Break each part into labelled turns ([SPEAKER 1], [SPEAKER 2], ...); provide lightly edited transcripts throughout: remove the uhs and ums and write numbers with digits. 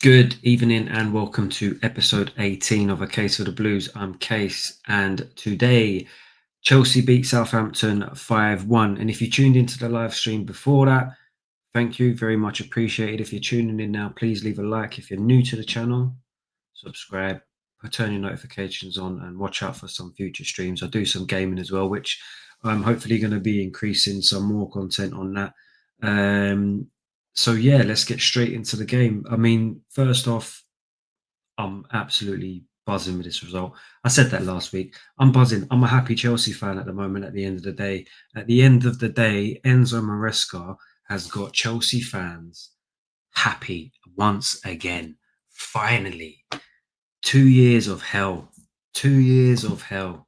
[SPEAKER 1] Good evening and welcome to episode 18 of A Case of the Blues. I'm Case, and today Chelsea beat Southampton 5-1. And if you tuned into the live stream before that, thank you, very much appreciated. If you're tuning in now, please leave a like. If you're new to the channel, subscribe, turn your notifications on, and watch out for some future streams. I do some gaming as well, which I'm hopefully going to be increasing some more content on that. So yeah, let's get straight into the game. I mean, first off, I'm absolutely buzzing with this result. I said that last week. I'm buzzing. I'm a happy Chelsea fan at the moment. At the end of the day, Enzo Maresca has got Chelsea fans happy once again. Finally, 2 years of hell. 2 years of hell.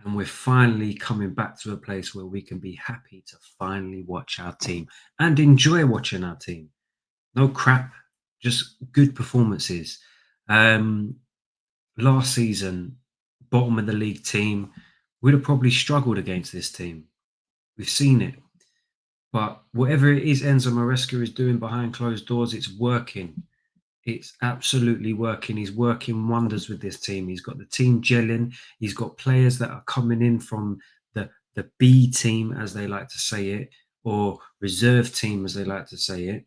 [SPEAKER 1] And we're finally coming back to a place where we can be happy to finally watch our team and enjoy watching our team. No crap, just good performances. Last season, bottom of the league team, we'd have probably struggled against this team. We've seen it. But whatever it is Enzo Maresca is doing behind closed doors, it's working. It's absolutely working. He's working wonders with this team. He's got the team gelling. He's got players that are coming in from the B team, as they like to say it, or reserve team, as they like to say it.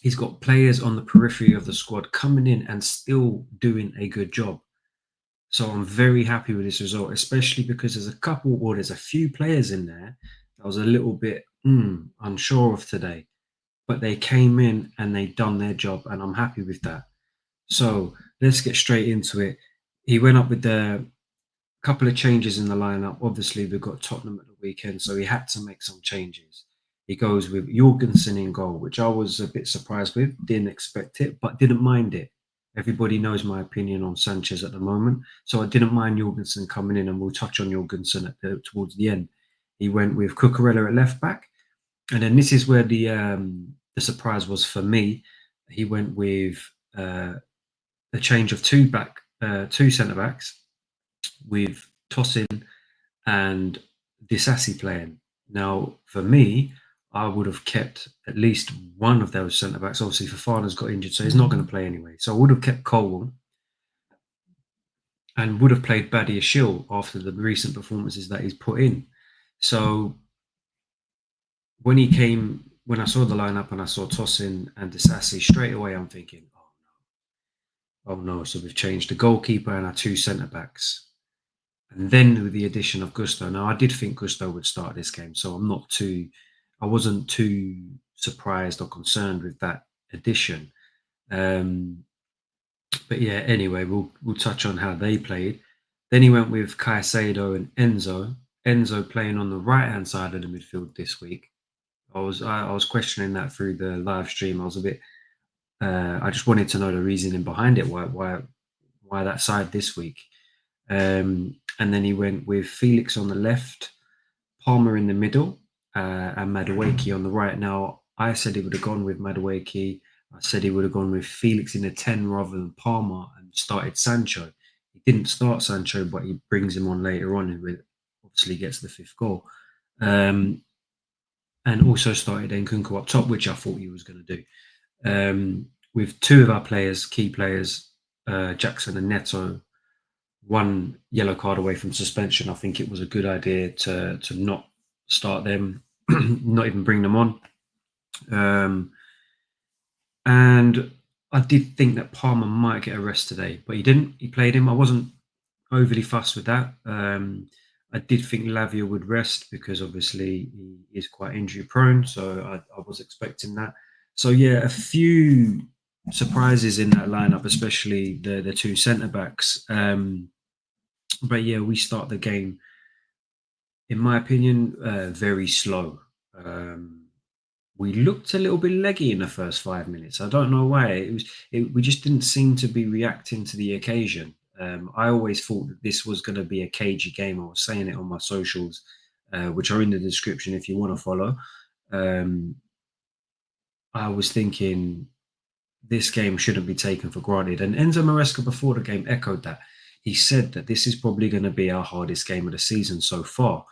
[SPEAKER 1] He's got players on the periphery of the squad coming in and still doing a good job. So I'm very happy with this result, especially because there's a few players in there that I was a little bit unsure of today, but they came in and they done their job, and I'm happy with that. So let's get straight into it. He went up with the couple of changes in the lineup. Obviously, we've got Tottenham at the weekend, so he had to make some changes. He goes with Jorgensen in goal, which I was a bit surprised with. Didn't expect it, but didn't mind it. Everybody knows my opinion on Sanchez at the moment, so I didn't mind Jorgensen coming in, and we'll touch on Jorgensen towards the end. He went with Cucurella at left back, and then this is where the surprise was for me. He went with a change of two centre backs, with Tosin and Disassi playing. Now, for me, I would have kept at least one of those centre backs. Obviously, Fofana's got injured, so he's not going to play anyway. So I would have kept Colwell and would have played Badiashile after the recent performances that he's put in. So when I saw the lineup and I saw Tosin and Disassi, straight away I'm thinking, oh no. So we've changed the goalkeeper and our two centre backs. And then with the addition of Gusto. Now, I did think Gusto would start this game, so I wasn't too surprised or concerned with that addition. But yeah, anyway, we'll touch on how they played. Then he went with Caicedo and Enzo. Enzo playing on the right hand side of the midfield this week. I was questioning that through the live stream. I was a bit. I just wanted to know the reasoning behind it. Why that side this week? And then he went with Felix on the left, Palmer in the middle, and Madueke on the right. Now, I said he would have gone with Madueke. I said he would have gone with Felix in the 10 rather than Palmer and started Sancho. He didn't start Sancho, but he brings him on later on and obviously gets the fifth goal. And also started Nkunku up top, which I thought he was going to do. With two of our key players, Jackson and Neto, one yellow card away from suspension, I think it was a good idea to not start them, not even bring them on. And I did think that Palmer might get a rest today, but he didn't. He played him. I wasn't overly fussed with that. I did think Lavia would rest because obviously he is quite injury prone, so I was expecting that. So yeah, a few surprises in that lineup, especially the two centre backs. But yeah, we start the game, in my opinion, very slow. We looked a little bit leggy in the first 5 minutes. I don't know why. We just didn't seem to be reacting to the occasion. I always thought that this was going to be a cagey game. I was saying it on my socials, which are in the description if you want to follow. I was thinking this game shouldn't be taken for granted. And Enzo Maresca before the game echoed that. He said that this is probably going to be our hardest game of the season so far.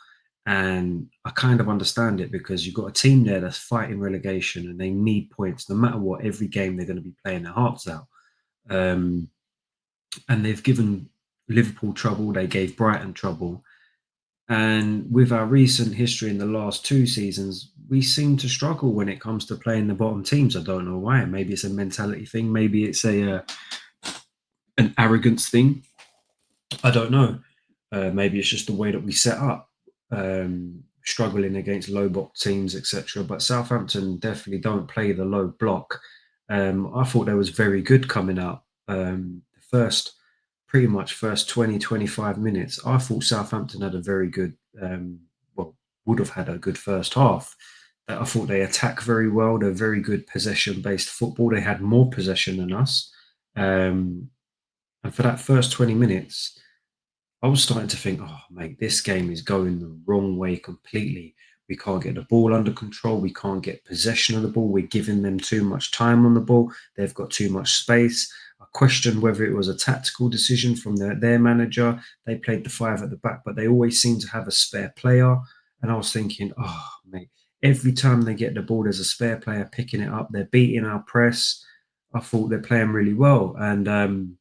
[SPEAKER 1] And I kind of understand it because you've got a team there that's fighting relegation and they need points no matter what. Every game they're going to be playing their hearts out. Um, and they've given Liverpool trouble, they gave Brighton trouble. And with our recent history in the last two seasons, we seem to struggle when it comes to playing the bottom teams. I don't know why. Maybe it's a mentality thing. Maybe it's a an arrogance thing. I don't know. Maybe it's just the way that we set up, struggling against low block teams, etc. But Southampton definitely don't play the low block. I thought they was very good coming out. The first, pretty much first 20, 25 minutes, I thought Southampton had a very good, well, would have had a good first half. I thought they attack very well. They're very good possession based football. They had more possession than us. Um, and for that first 20 minutes, I was starting to think, oh, mate, this game is going the wrong way completely. We can't get the ball under control. We can't get possession of the ball. We're giving them too much time on the ball. They've got too much space. I questioned whether it was a tactical decision from their manager. They played the five at the back, but they always seem to have a spare player. And I was thinking, oh, mate, every time they get the ball, there's a spare player picking it up. They're beating our press. I thought they're playing really well. And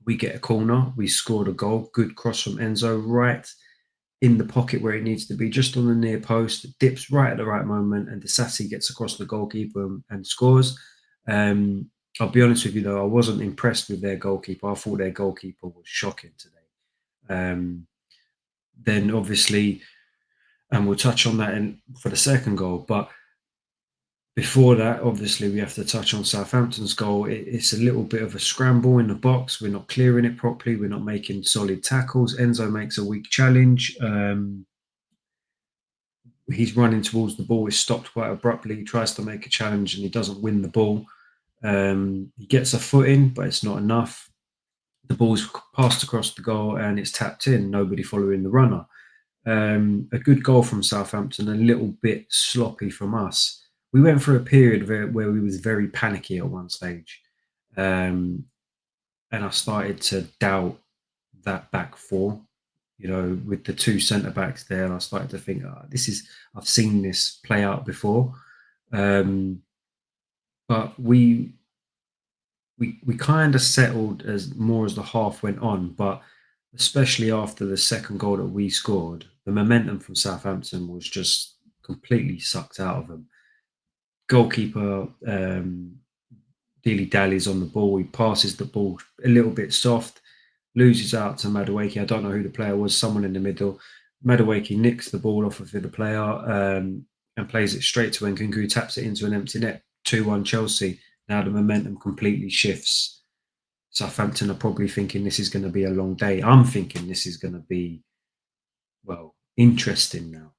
[SPEAKER 1] we get a corner, we scored a goal, good cross from Enzo, right in the pocket where it needs to be, just on the near post, dips right at the right moment, and Disasi gets across the goalkeeper and scores. Um, I'll be honest with you though, I wasn't impressed with their goalkeeper. I thought their goalkeeper was shocking today. Um, then obviously, and we'll touch on that for the second goal, but before that, obviously, we have to touch on Southampton's goal. It's a little bit of a scramble in the box. We're not clearing it properly. We're not making solid tackles. Enzo makes a weak challenge. He's running towards the ball. It's stopped quite abruptly. He tries to make a challenge and he doesn't win the ball. He gets a foot in, but it's not enough. The ball's passed across the goal and it's tapped in. Nobody following the runner. A good goal from Southampton, a little bit sloppy from us. We went through a period where we was very panicky at one stage, um, and I started to doubt that back four. You know, with the two centre backs there, and I started to think, oh, this is I've seen this play out before, um, but we kind of settled as more as the half went on, but especially after the second goal that we scored, the momentum from Southampton was just completely sucked out of them. Goalkeeper dilly dallies on the ball. He passes the ball a little bit soft, loses out to Madueke. I don't know who the player was, someone in the middle. Madueke nicks the ball off of the player and plays it straight to Nkunku, taps it into an empty net. 2-1 Chelsea. Now the momentum completely shifts. Southampton are probably thinking this is going to be a long day. I'm thinking this is going to be, well, interesting now.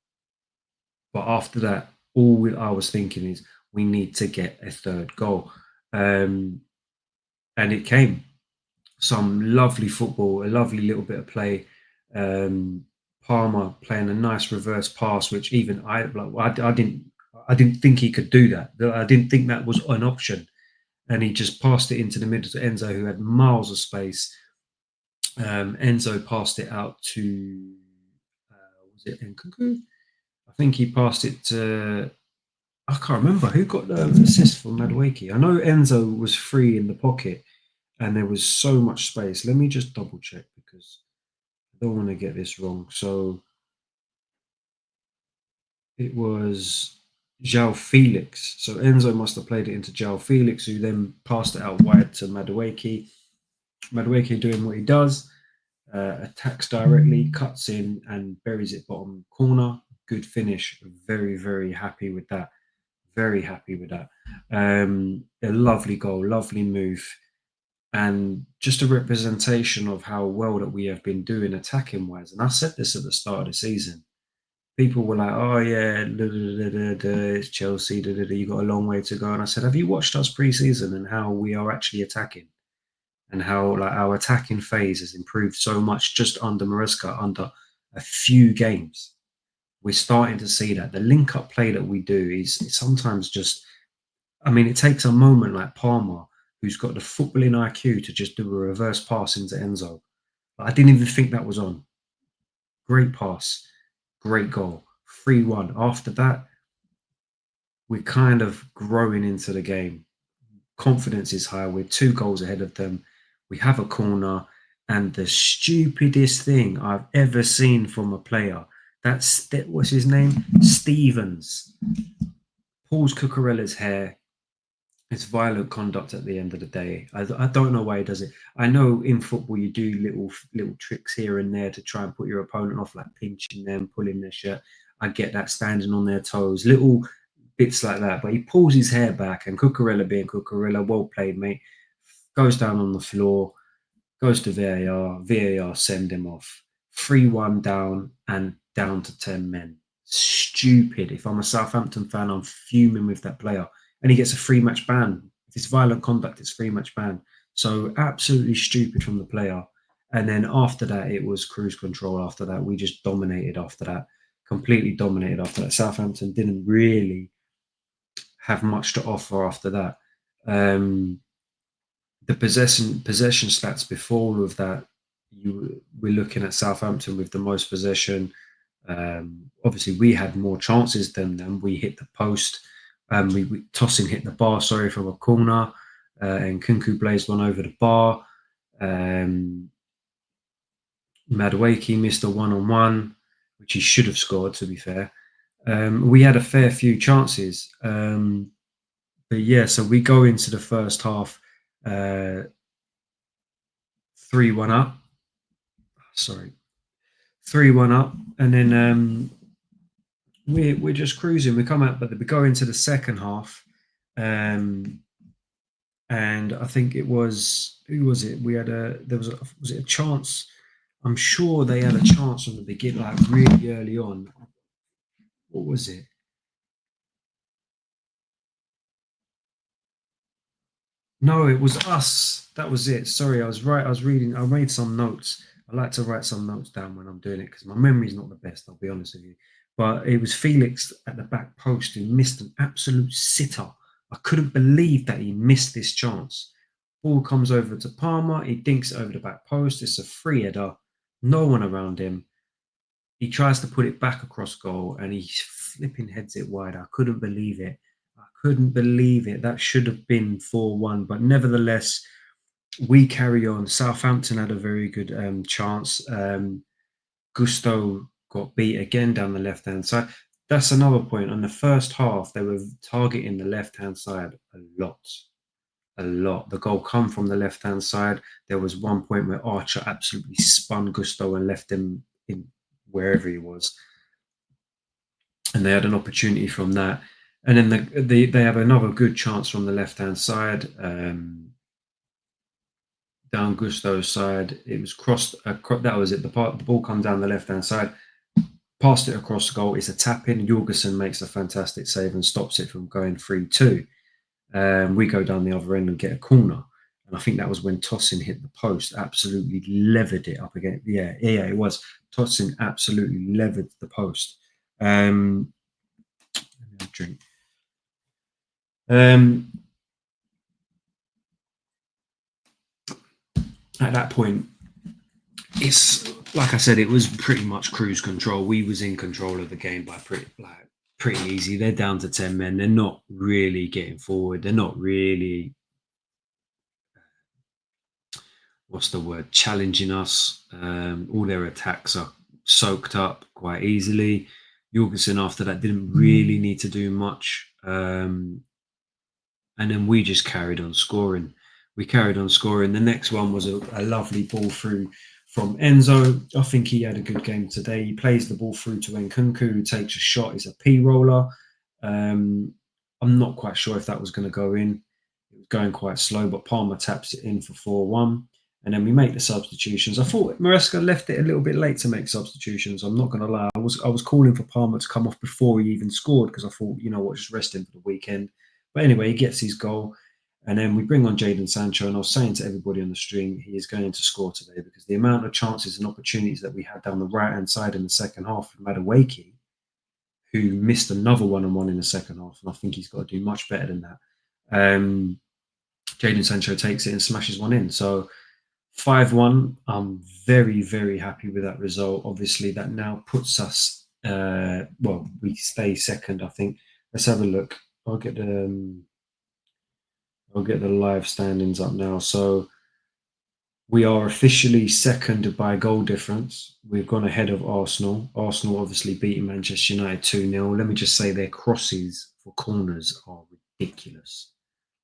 [SPEAKER 1] But after that, all I was thinking is we need to get a third goal. And it came. Some lovely football, a lovely little bit of play. Palmer playing a nice reverse pass, which even I didn't think he could do that. I didn't think that was an option, and he just passed it into the middle to Enzo, who had miles of space. Enzo passed it out to was it Nkunku? I think he passed it to. I can't remember who got the assist for Madueke. I know Enzo was free in the pocket, and there was so much space. Let me just double check because I don't want to get this wrong. So it was João Felix. So Enzo must have played it into João Felix, who then passed it out wide to Madueke. Madueke doing what he does, attacks directly, cuts in, and buries it bottom corner. Good finish. Very, very happy with that. Very happy with that. A lovely goal, lovely move, and just a representation of how well that we have been doing attacking wise. And I said this at the start of the season. People were like, "Oh yeah, it's Chelsea. You got a long way to go." And I said, "Have you watched us pre-season and how we are actually attacking, and how like our attacking phase has improved so much just under Maresca, under a few games? We're starting to see that the link-up play that we do is sometimes just. I mean, it takes a moment like Palmer, who's got the footballing IQ, to just do a reverse pass into Enzo. I didn't even think that was on. Great pass. great goal. 3-1. After that, we're kind of growing into the game. Confidence is high. We're 2 goals ahead of them. We have a corner, and the stupidest thing I've ever seen from a player. What's his name? Stevens. Pulls Cucurella's hair. It's violent conduct at the end of the day. I don't know why he does it. I know in football you do little tricks here and there to try and put your opponent off, like pinching them, pulling their shirt. I get that, standing on their toes, little bits like that. But he pulls his hair back, and Cucurella, being Cucurella, well played, mate, goes down on the floor, goes to VAR. VAR send him off. 3-1 down and down to 10 men. Stupid. If I'm a Southampton fan, I'm fuming with that player. And he gets a 3-match ban. If it's violent conduct, it's 3-match ban. So absolutely stupid from the player. And then after that, it was cruise control. After that, we just dominated after that. Completely dominated after that. Southampton didn't really have much to offer after that. The possession stats before all of that, we're looking at Southampton with the most possession. Obviously, we had more chances than them. We hit the post. Tossing hit the bar, sorry, from a corner, and Kunku blazed one over the bar. Madueke missed a one-on-one, which he should have scored, to be fair. We had a fair few chances. But yeah, so we go into the first half 3-1 up. Sorry, 3-1 up, and then we're just cruising. We come out, but we go into the second half, and I think it was, who was it? Was it a chance? I'm sure they had a chance from the beginning, like really early on. What was it? No, it was us. That was it. Sorry, I was right. I was reading. I made some notes. I like to write some notes down when I'm doing it because my memory's not the best. I'll be honest with you. But it was Felix at the back post who missed an absolute sitter. I couldn't believe that he missed this chance. Ball comes over to Palmer. He dinks it over the back post. It's a free header. No one around him. He tries to put it back across goal and he flipping heads it wide. I couldn't believe it. I couldn't believe it. That should have been 4-1. But nevertheless, we carry on. Southampton had a very good chance. Gusto got beat again down the left-hand side. That's another point. On the first half, they were targeting the left-hand side a lot. A lot. The goal come from the left-hand side. There was one point where Archer absolutely spun Gusto and left him in wherever he was. And they had an opportunity from that. And then they have another good chance from the left-hand side. Down Gusto's side, it was crossed. That was it. The ball comes down the left-hand side, passed it across the goal. It's a tap in. Jorgensen makes a fantastic save and stops it from going 3-2. We go down the other end and get a corner. And I think that was when Tosin hit the post, absolutely levered it up again. Yeah, it was. Tosin absolutely levered the post. Drink. At that point, it's like I said, it was pretty much cruise control. We was in control of the game by pretty easy. They're down to 10 men. They're not really getting forward. They're not really, what's the word, challenging us. All their attacks are soaked up quite easily. Jorgensen after that didn't really need to do much. And then we just carried on scoring. The next one was a lovely ball through from Enzo. I think he had a good game today. He plays the ball through to Nkunku, who takes a shot. It's a P roller. I'm not quite sure if that was going to go in. It was going quite slow, but Palmer taps it in for 4-1. And then we make the substitutions. I thought Maresca left it a little bit late to make substitutions. I'm not going to lie. I was calling for Palmer to come off before he even scored because I thought, you know what, just rest him for the weekend. But anyway, he gets his goal. And then we bring on Jadon Sancho. And I was saying to everybody on the stream, he is going to score today because the amount of chances and opportunities that we had down the right-hand side in the second half with Madueke, who missed another one-on-one in the second half. And I think he's got to do much better than that. Jadon Sancho takes it and smashes one in. So 5-1, I'm very, very happy with that result. Obviously, that now puts us Well, we stay second, I think. Let's have a look. I'll get the I'll get the live standings up now. So we are officially second by goal difference. We've gone ahead of Arsenal. Arsenal obviously beating Manchester United 2-0. Let me just say their crosses for corners are ridiculous.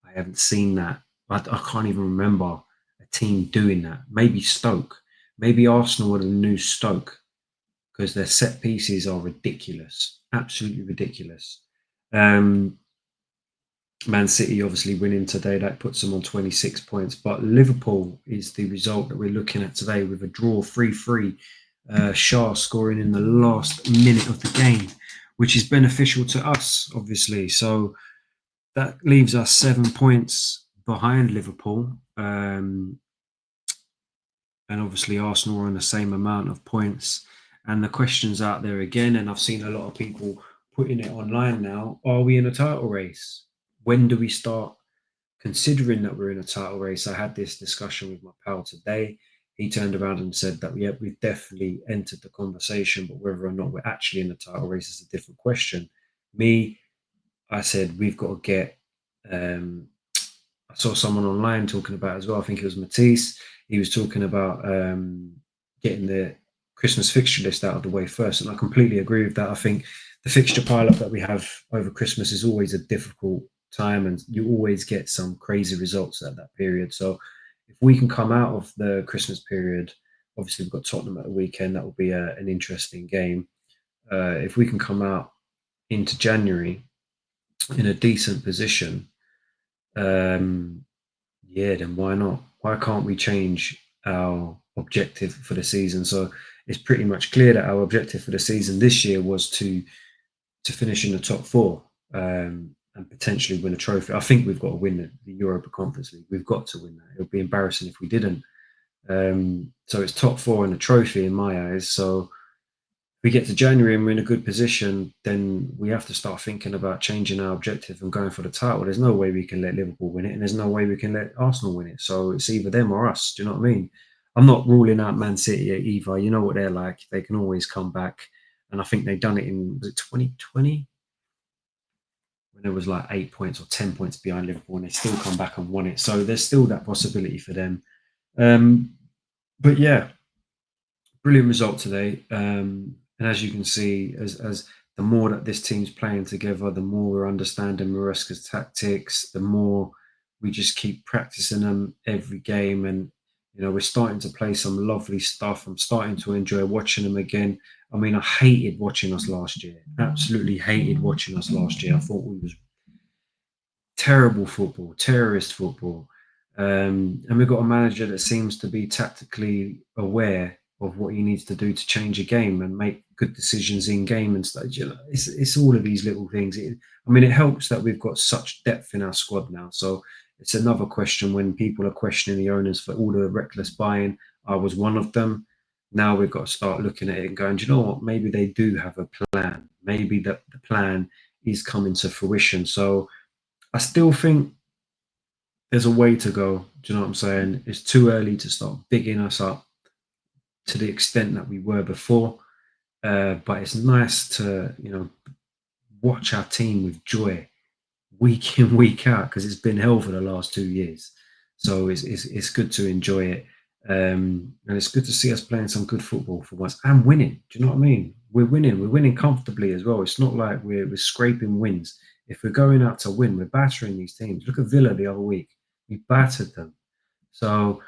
[SPEAKER 1] I haven't seen that. I can't even remember a team doing that. Maybe Stoke. Maybe Arsenal are the new Stoke because their set pieces are ridiculous. Absolutely ridiculous. Um, Man City obviously winning today, that puts them on 26 points. But Liverpool is the result that we're looking at today with a draw 3-3. Shah scoring in the last minute of the game, which is beneficial to us, obviously. So that leaves us 7 points behind Liverpool. And obviously Arsenal are on the same amount of points. And the question's out there again, and I've seen a lot of people putting it online now. Are we in a title race? When do we start considering that we're in a title race? I had this discussion with my pal today. He turned around and said that, yeah, we've definitely entered the conversation, but whether or not we're actually in the title race is a different question. Me, I said we've got to get I saw someone online talking about as well. I think it was Matisse. He was talking about getting the Christmas fixture list out of the way first, and I completely agree with that. I think the fixture pile-up that we have over Christmas is always a difficult time, and you always get some crazy results at that period. So, if we can come out of the Christmas period, obviously we've got Tottenham at the weekend. That will be an interesting game. If we can come out into January in a decent position, um, yeah, then why not? Why can't we change our objective for the season? So it's pretty much clear that our objective for the season this year was to finish in the top four and potentially win a trophy. I think we've got to win the Europa Conference League. We've got to win that. It would be embarrassing if we didn't. So it's top four and a trophy in my eyes. So we get to January and we're in a good position, then we have to start thinking about changing our objective and going for the title. There's no way we can let Liverpool win it, and there's no way we can let Arsenal win it. So it's either them or us. Do you know what I mean? I'm not ruling out Man City either. You know what they're like. They can always come back. And I think they've done it in, was it 2020? When there was like 8 points or 10 points behind Liverpool and they still come back and won it. So there's still that possibility for them. Um, but yeah, brilliant result today. And as you can see, as the more that this team's playing together, the more we're understanding Maresca's tactics, the more we just keep practicing them every game. And we're starting to play some lovely stuff. I'm starting to enjoy watching them again. I mean, I hated watching us last year. Absolutely hated watching us last year. I thought we was terrible football, terrorist football. And we've got a manager that seems to be tactically aware of what he needs to do to change a game and make good decisions in game and stuff. It's all of these little things. I mean, it helps that we've got such depth in our squad now. So it's another question when people are questioning the owners for all the reckless buying. I was one of them. Now we've got to start looking at it and going, do you know what? Maybe they do have a plan. Maybe the plan is coming to fruition. So I still think there's a way to go. Do you know what I'm saying? It's too early to start bigging us up to the extent that we were before. But it's nice to, watch our team with joy week in, week out, because it's been hell for the last 2 years. So it's good to enjoy it. And it's good to see us playing some good football for once and winning. Do you know what I mean? We're winning. We're winning comfortably as well. It's not like we're scraping wins. If we're going out to win, we're battering these teams. Look at Villa the other week. We battered them. So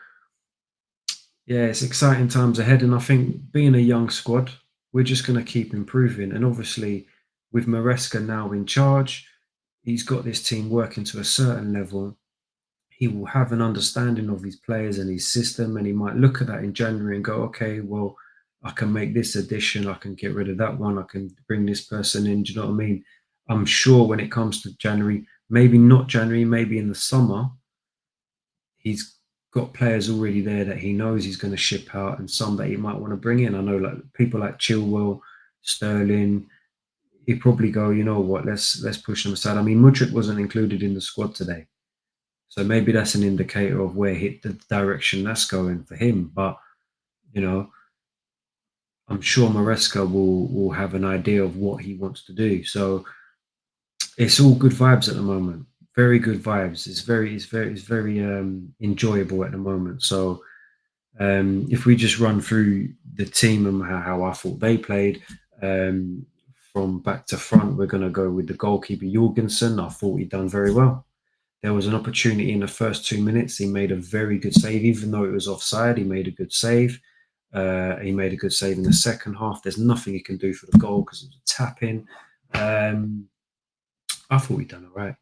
[SPEAKER 1] yeah, it's exciting times ahead. And I think being a young squad, we're just going to keep improving. And obviously, with Maresca now in charge, he's got this team working to a certain level. He will have an understanding of his players and his system, and he might look at that in January and go, okay, well, I can make this addition, I can get rid of that one, I can bring this person in. Do you know what I mean? I'm sure when it comes to January, maybe not January, maybe in the summer, he's got players already there that he knows he's going to ship out, and some that he might want to bring in. I know like people like Chilwell, Sterling. He'd probably go, you know what, let's push them aside. I mean, Mudryk wasn't included in the squad today. So maybe that's an indicator of where the direction that's going for him. But, you know, I'm sure Maresca will have an idea of what he wants to do. So it's all good vibes at the moment. Very good vibes. It's very enjoyable at the moment. So if we just run through the team and how I thought they played, um, from back to front, we're going to go with the goalkeeper Jorgensen. I thought he'd done very well. There was an opportunity in the first 2 minutes. He made a very good save, even though it was offside. He made a good save. He made a good save in the second half. There's nothing he can do for the goal because it was a tap in. Um, I thought he'd done all right.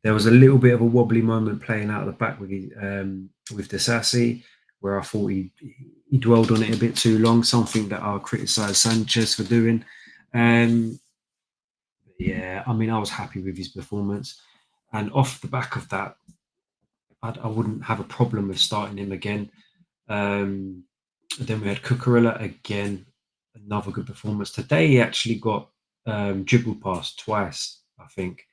[SPEAKER 1] There was a little bit of a wobbly moment playing out of the back with Disassi, where I thought he dwelled on it a bit too long. Something that I'll criticise Sanchez for doing. Um, yeah, I mean, I was happy with his performance, and off the back of that, I wouldn't have a problem with starting him again. Um, then we had Cucurella again, another good performance. Today he actually got dribble past twice, I think,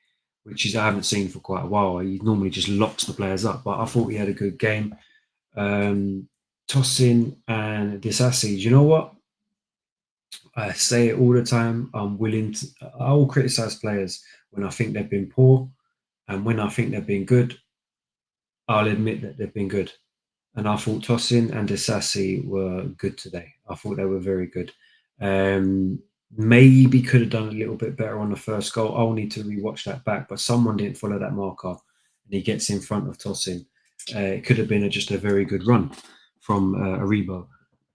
[SPEAKER 1] which is I haven't seen for quite a while. He normally just locks the players up, but I thought he had a good game. Tosin and Disassi, you know what? I say it all the time. I will criticize players when I think they've been poor, and when I think they've been good, I'll admit that they've been good. And I thought Tosin and Disassi were good today. I thought they were very good. Maybe could have done a little bit better on the first goal. I'll need to rewatch that back, but someone didn't follow that marker, and he gets in front of Tosin. It could have been just a very good run from Aribo.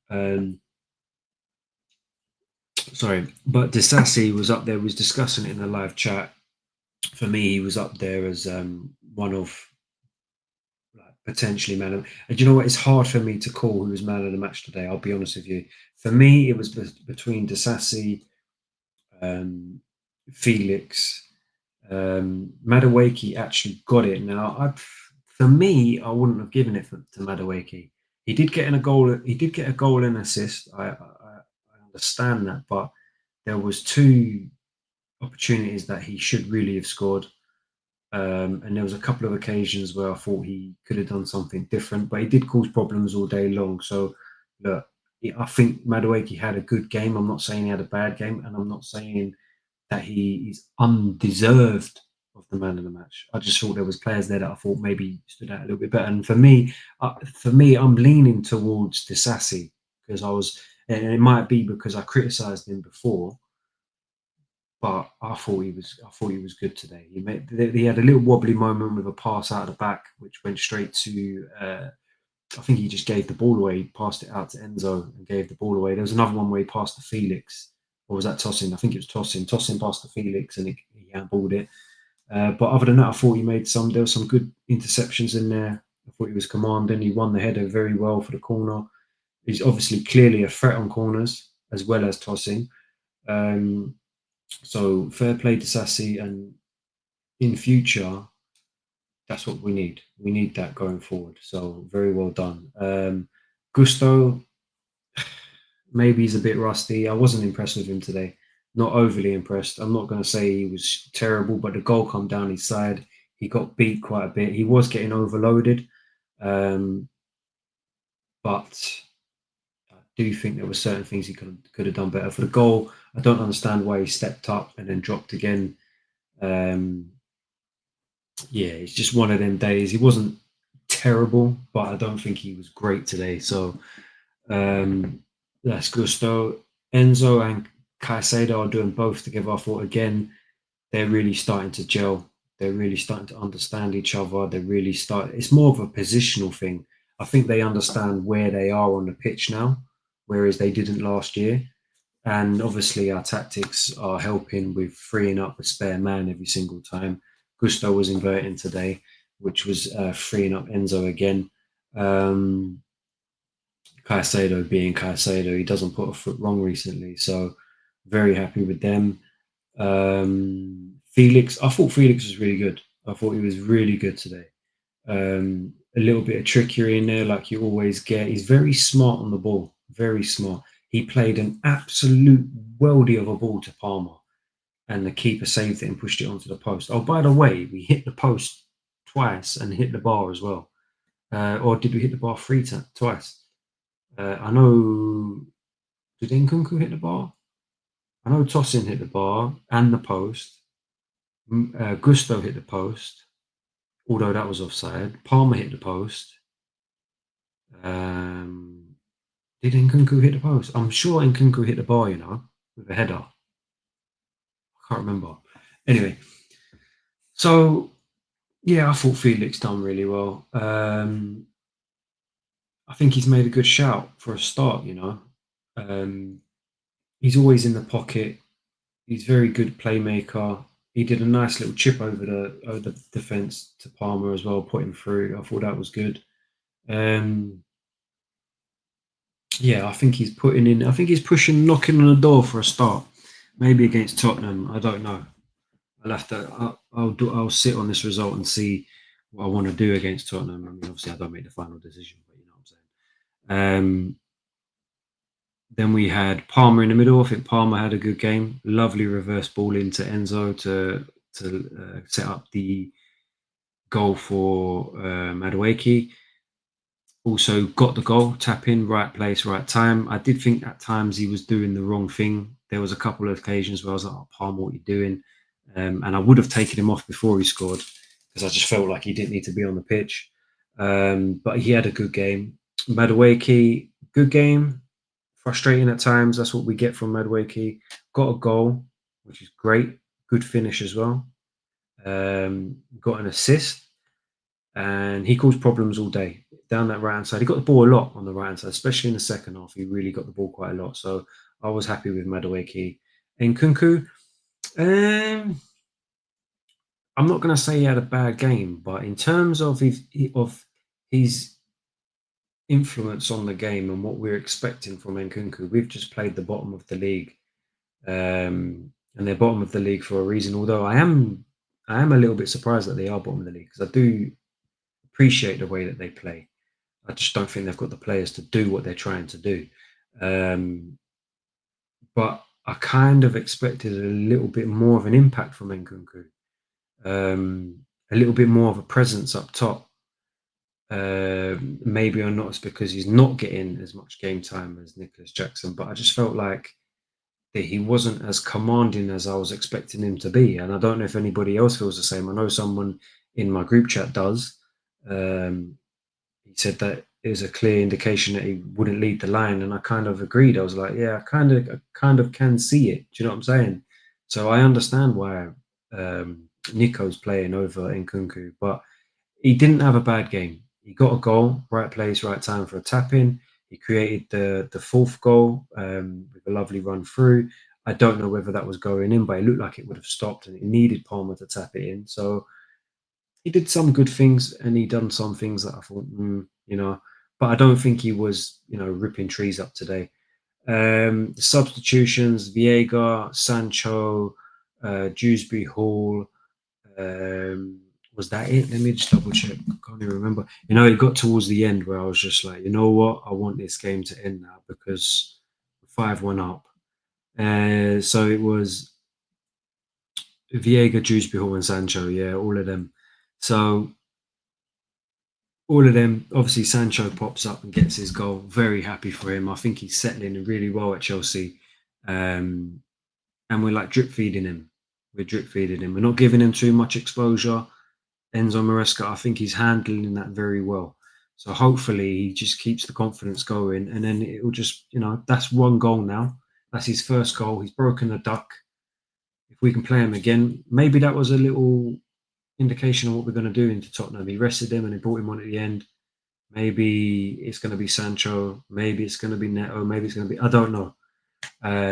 [SPEAKER 1] Um, sorry, but Disassi was up there. Was discussing it in the live chat. For me, he was up there as one of like potentially man of. And do you know what? It's hard for me to call who was man of the match today. I'll be honest with you. For me, it was between Disassi, um, Felix, Madueke actually got it. Now, for me, I wouldn't have given it to Madueke. He did get in a goal. He did get a goal and assist. I understand that, but there was two opportunities that he should really have scored. And there was a couple of occasions where I thought he could have done something different, but he did cause problems all day long. So, look, I think Madueke had a good game. I'm not saying he had a bad game, and I'm not saying that he is undeserved of the man of the match. I just thought there was players there that I thought maybe stood out a little bit better. And for me, I'm leaning towards Disassi because and it might be because I criticised him before, but I thought he was good today. He had a little wobbly moment with a pass out of the back, which went straight to. I think he just gave the ball away. He passed it out to Enzo and gave the ball away. There was another one where he passed to Felix, or was that Tosin? I think it was Tosin. Tosin passed to Felix and he handballed it. But other than that, I thought he made some. There were some good interceptions in there. I thought he was commanding. He won the header very well for the corner. He's obviously clearly a threat on corners as well as tossing. Um, so fair play to Sassy, and in future, that's what we need. We need that going forward. So very well done. Gusto, maybe he's a bit rusty. I wasn't impressed with him today. Not overly impressed. I'm not going to say he was terrible, but the goal come down his side. He got beat quite a bit. He was getting overloaded, um, but I do think there were certain things he could have done better. For the goal, I don't understand why he stepped up and then dropped again. Um, yeah, it's just one of them days. He wasn't terrible, but I don't think he was great today. So that's Gusto. Enzo and Caicedo are doing both together. I thought again, they're really starting to gel. They're really starting to understand each other. They really start. It's more of a positional thing. I think they understand where they are on the pitch now, whereas they didn't last year. And obviously, our tactics are helping with freeing up a spare man every single time. Gusto was inverting today, which was freeing up Enzo again. Um, Caicedo being Caicedo, he doesn't put a foot wrong recently, so very happy with them. Felix, I thought Felix was really good. I thought he was really good today. A little bit of trickery in there, like you always get. He's very smart on the ball, very smart. He played an absolute worldie of a ball to Palmer, and the keeper saved it and pushed it onto the post. Oh, by the way, we hit the post twice and hit the bar as well. Or did we hit the bar twice? I know. Did Nkunku hit the bar? I know Tosin hit the bar and the post. Gusto hit the post, although that was offside. Palmer hit the post. Um, did Nkunku hit the post? I'm sure Nkunku hit the bar, with a header. I can't remember. Anyway, so yeah, I thought Felix done really well. I think he's made a good shout for a start. Um, he's always in the pocket. He's very good playmaker. He did a nice little chip over the defense to Palmer as well, put him through. I thought that was good. Um, yeah, I think he's putting in. I think he's knocking on the door for a start. Maybe against Tottenham. I don't know. I'll have to. I'll sit on this result and see what I want to do against Tottenham. I mean, obviously, I don't make the final decision, but you know what I'm saying. Then we had Palmer in the middle. I think Palmer had a good game. Lovely reverse ball into Enzo to set up the goal for Madueke. Also got the goal, tap in, right place, right time. I did think at times he was doing the wrong thing. There was a couple of occasions where I was like, "Oh, Palmer, what are you doing?" And I would have taken him off before he scored because I just felt like he didn't need to be on the pitch. But he had a good game. Madueke, good game. Frustrating at times. That's what we get from Madueke. Got a goal, which is great. Good finish as well. Got an assist, and he caused problems all day down that right hand side. He got the ball a lot on the right hand side, especially in the second half. He really got the ball quite a lot. So I was happy with Madueke. And Kunku, um, I'm not going to say he had a bad game, but in terms of his influence on the game and what we're expecting from Nkunku, we've just played the bottom of the league, and they're bottom of the league for a reason. Although I am a little bit surprised that they are bottom of the league because I do appreciate the way that they play. I just don't think they've got the players to do what they're trying to do. Um, but I kind of expected a little bit more of an impact from Nkunku, a little bit more of a presence up top. Maybe or not, it's because he's not getting as much game time as Nicholas Jackson, but I just felt like that he wasn't as commanding as I was expecting him to be. And I don't know if anybody else feels the same. I know someone in my group chat does. Um, he said that it was a clear indication that he wouldn't lead the line, and I kind of agreed. I was like, yeah, I kind of can see it. Do you know what I'm saying? So I understand why Nico's playing over Nkunku, but he didn't have a bad game. He got a goal, right place, right time for a tap in. He created the fourth goal with a lovely run through. I don't know whether that was going in, but it looked like it would have stopped, and it needed Palmer to tap it in. So he did some good things, and he done some things that I thought, but I don't think he was, ripping trees up today. The substitutions: Viega, Sancho, Dewsbury Hall. Was that it? Let me just double check. I can't even remember. It got towards the end where I was just like, you know what? I want this game to end now because 5-1 up. So it was Viega, Dewsbury Hall, and Sancho. Yeah, all of them. So all of them, obviously, Sancho pops up and gets his goal. Very happy for him. I think he's settling in really well at Chelsea. And we're like drip feeding him. We're drip feeding him. We're not giving him too much exposure. Enzo Maresca, I think he's handling that very well. So hopefully he just keeps the confidence going, and then it will just, that's one goal now. That's his first goal. He's broken the duck. If we can play him again, maybe that was a little indication of what we're going to do into Tottenham. He rested him and he brought him on at the end. Maybe it's going to be Sancho. Maybe it's going to be Neto. Maybe it's going to be, I don't know.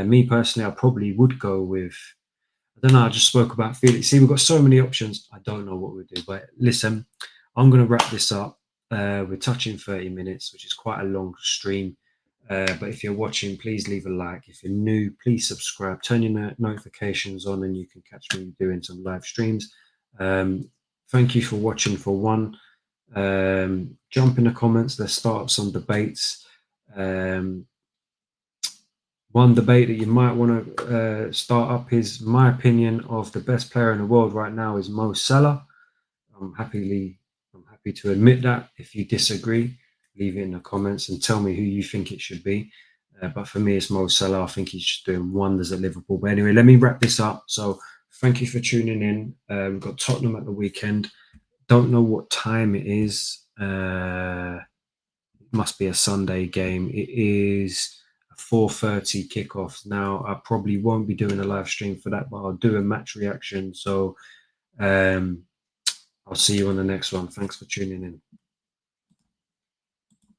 [SPEAKER 1] Me personally, I probably would go with, I don't know. I just spoke about Felix. See, we've got so many options. I don't know what we'd do. But listen, I'm going to wrap this up. We're touching 30 minutes, which is quite a long stream. But if you're watching, please leave a like. If you're new, please subscribe. Turn your notifications on, and you can catch me doing some live streams. Thank you for watching for one. Jump in the comments. Let's start up some debates. One debate that you might want to start up is my opinion of the best player in the world right now is Mo Salah. I'm happy to admit that. If you disagree, leave it in the comments and tell me who you think it should be. But for me, it's Mo Salah. I think he's just doing wonders at Liverpool. But anyway, let me wrap this up. So thank you for tuning in. We've got Tottenham at the weekend. Don't know what time it is. It must be a Sunday game. It is a 4:30 kickoff. Now, I probably won't be doing a live stream for that, but I'll do a match reaction. So um, I'll see you on the next one. Thanks for tuning in.